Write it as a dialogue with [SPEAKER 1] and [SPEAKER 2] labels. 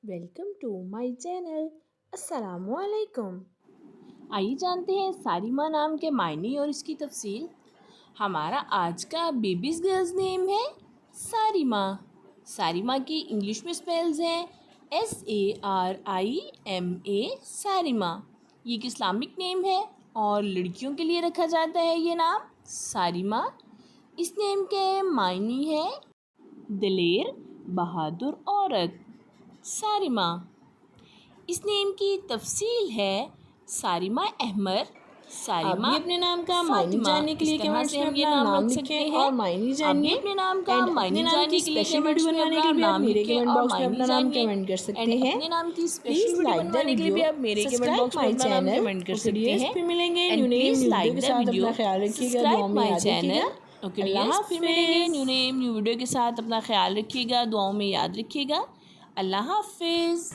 [SPEAKER 1] Welcome to my channel. السلام علیکم۔
[SPEAKER 2] آئیے جانتے ہیں ساریمہ نام کے معنی اور اس کی تفصیل۔ ہمارا آج کا بیبیز گرلز نیم ہے ساریمہ۔ ساریمہ کی انگلش میں سپیلز ہیں SARIMA، ساریمہ۔ یہ ایک اسلامک نیم ہے اور لڑکیوں کے لیے رکھا جاتا ہے یہ نام ساریمہ۔ اس نیم کے معنی ہے دلیر، بہادر عورت، ساریمہ۔ اس نیم کی تفصیل ہے ساریمہ احمر،
[SPEAKER 1] آپ بھی اپنے نام کا معنی جاننے کے لیے کمنٹس میں اپنا نام لکھیں اور معنی جانیے۔
[SPEAKER 2] اپنے نام کا
[SPEAKER 1] اپنے
[SPEAKER 2] معنی
[SPEAKER 1] نام
[SPEAKER 2] جاننے
[SPEAKER 1] کی
[SPEAKER 2] کے لیے
[SPEAKER 1] اسپیشل ویڈیو بنوانے کے لیے آپ میرے کمنٹ باکس میں اپنا نام کمنٹ کر سکتے ہیں۔
[SPEAKER 2] اپنے نام کی
[SPEAKER 1] please
[SPEAKER 2] special video
[SPEAKER 1] like the
[SPEAKER 2] بنوانے کے لیے بھی آپ میرے کمنٹ باکس میں اپنا نام کمنٹ کر سکتے ہیں۔
[SPEAKER 1] پھر ملیں گے
[SPEAKER 2] And
[SPEAKER 1] new name
[SPEAKER 2] please
[SPEAKER 1] new
[SPEAKER 2] like
[SPEAKER 1] video کے
[SPEAKER 2] the
[SPEAKER 1] ساتھ
[SPEAKER 2] video,
[SPEAKER 1] اپنا خیال رکھیے گا،
[SPEAKER 2] subscribe
[SPEAKER 1] دعاؤں میں
[SPEAKER 2] my
[SPEAKER 1] یاد رکھیے
[SPEAKER 2] channel.
[SPEAKER 1] گا۔
[SPEAKER 2] Okay,
[SPEAKER 1] اللہ
[SPEAKER 2] yes,
[SPEAKER 1] حافظ۔
[SPEAKER 2] پھر ملیں گے نیو نیم نیو ویڈیو کے ساتھ، اپنا خیال رکھیے گا، دعاؤں میں یاد رکھیے گا۔ اللہ حافظ۔